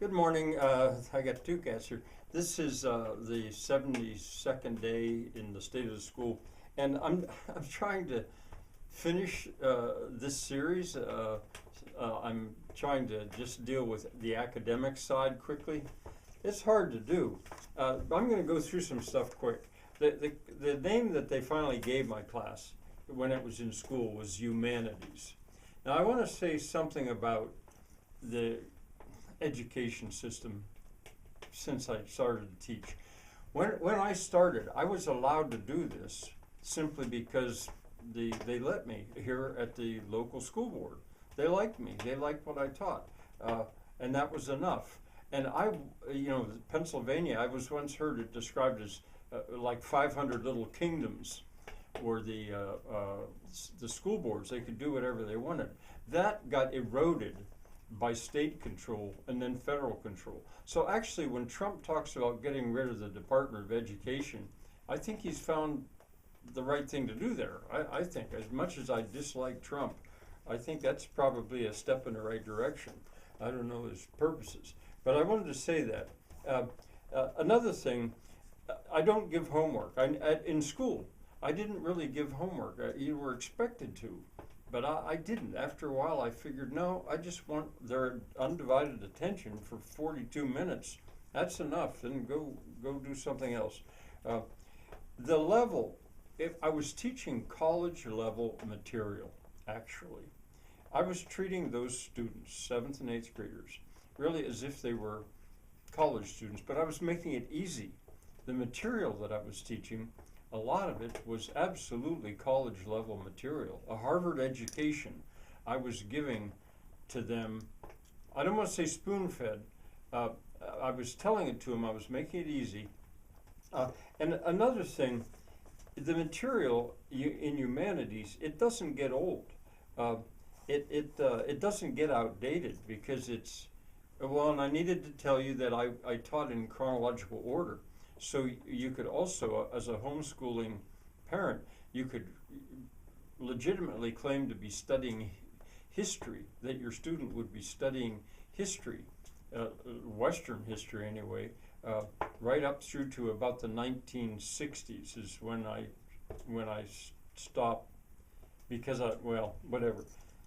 Good morning. I got two cats here. This is the 72nd day in the state of the school, and I'm trying to finish this series. I'm trying to just deal with the academic side quickly. It's hard to do. But I'm going to go through some stuff quick. The name that they finally gave my class when it was in school was Humanities. Now I want to say something about the education system since I started to teach. When I started, I was allowed to do this simply because they let me here at the local school board. They liked me. They liked what I taught, and that was enough. And Pennsylvania, I was once heard it described as like 500 little kingdoms, or the school boards. They could do whatever they wanted. That got eroded by state control and then federal control. So actually, when Trump talks about getting rid of the Department of Education, I think he's found the right thing to do there. I think, as much as I dislike Trump, I think that's probably a step in the right direction. I don't know his purposes, but I wanted to say that. Another thing, I don't give homework. In school, I didn't really give homework. You were expected to. But I didn't. After a while, I figured, no, I just want their undivided attention for 42 minutes. That's enough. Then go do something else. The level, if I was teaching college level material, actually, I was treating those students, 7th and 8th graders, really as if they were college students, but I was making it easy. The material that I was teaching, a lot of it was absolutely college level material. A Harvard education I was giving to them. I don't want to say spoon fed. I was telling it to them. I was making it easy. And another thing, the material in humanities, it doesn't get old. It doesn't get outdated because it's, well, and I needed to tell you that I taught in chronological order. So you could also, as a homeschooling parent, you could legitimately claim to be studying history, that your student would be studying history, Western history anyway, right up through to about the 1960s is when I stopped, because whatever.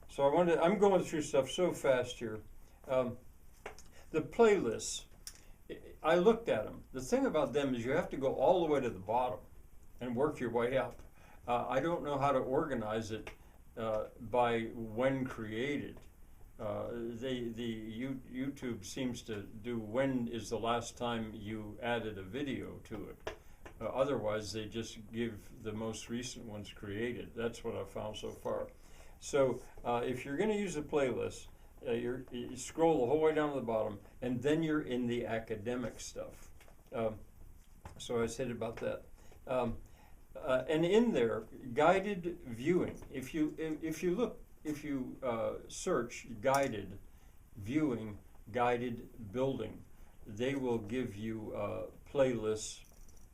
So I'm going through stuff so fast here. The playlists, I looked at them. The thing about them is you have to go all the way to the bottom and work your way up. I don't know how to organize it by when created. YouTube seems to do when is the last time you added a video to it. Otherwise, they just give the most recent ones created. That's what I've found so far. So if you're going to use a playlist, you scroll the whole way down to the bottom, and then you're in the academic stuff. So I said about that. And in there, guided viewing. If you search guided viewing, guided building, they will give you playlists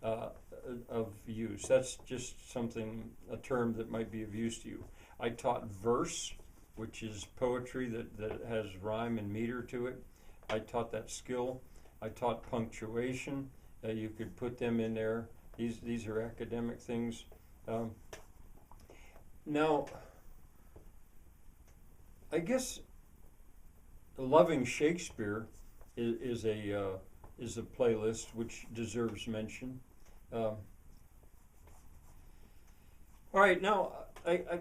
of use. That's just a term that might be of use to you. I taught verse, which is poetry that has rhyme and meter to it. I taught that skill. I taught punctuation. You could put them in there. These are academic things. Now, I guess loving Shakespeare is a playlist which deserves mention. All right, now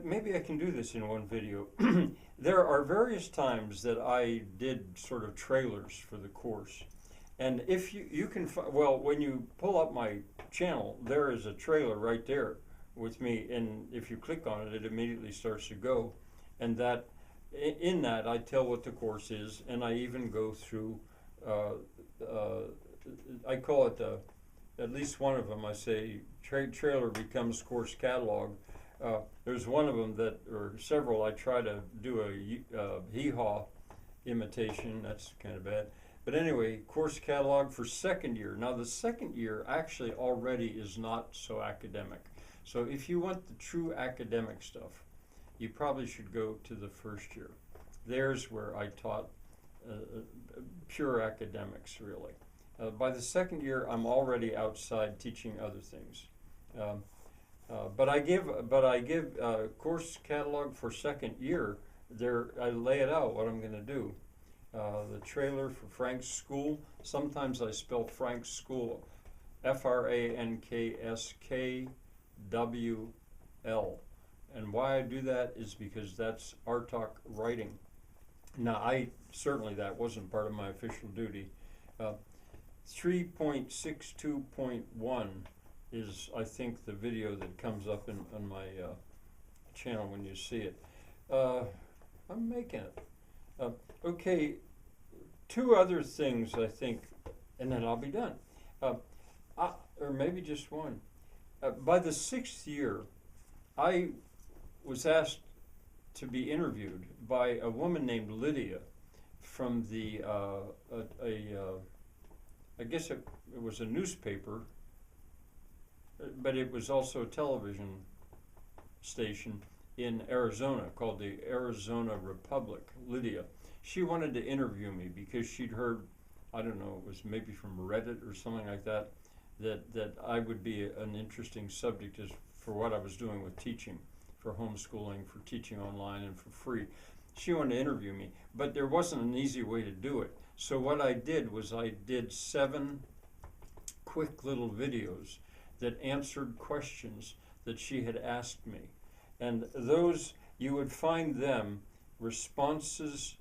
maybe I can do this in one video. There are various times that I did sort of trailers for the course. And if you can, when you pull up my channel, there is a trailer right there with me. And if you click on it, it immediately starts to go. And in that, I tell what the course is. And I even go through, I call it, at least one of them, I say, trailer becomes course catalog. There's one of them or several, I try to do a hee-haw imitation. That's kind of bad. But anyway, course catalog for second year. Now the second year actually already is not so academic. So if you want the true academic stuff, you probably should go to the first year. There's where I taught pure academics, really. By the second year, I'm already outside teaching other things. But I give course catalog for second year. There, I lay it out what I'm going to do. The trailer for Frank's School. Sometimes I spell Frank's School FRANKSKWL. And why I do that is because that's RTOC writing. Now, certainly that wasn't part of my official duty. 3.62.1 is, I think, the video that comes up on my channel when you see it. I'm making it. Okay, two other things, I think, and then I'll be done. Or maybe just one. By the 6th year, I was asked to be interviewed by a woman named Lydia from the, I guess it was a newspaper, but it was also a television station in Arizona called the Arizona Republic, Lydia. She wanted to interview me because she'd heard, I don't know, it was maybe from Reddit or something like that, that I would be an interesting subject for what I was doing with teaching, for homeschooling, for teaching online, and for free. She wanted to interview me, but there wasn't an easy way to do it. So what I did was I did 7 quick little videos that answered questions that she had asked me. And those, you would find them responses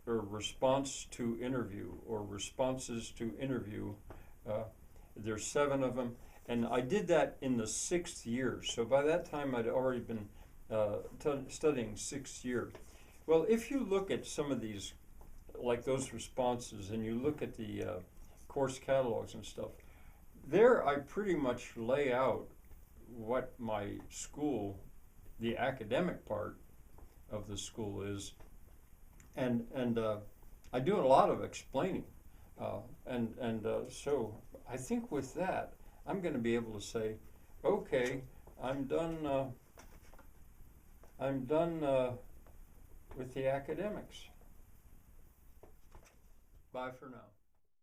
or response to interview or responses to interview. There's 7 of them. And I did that in the 6th year. So by that time, I'd already been studying 6th year. Well, if you look at some of these, like those responses, and you look at the course catalogs and stuff, there I pretty much lay out what my school, the academic part of the school is, and I do a lot of explaining, so I think with that I'm going to be able to say, okay, I'm done with the academics. Bye for now.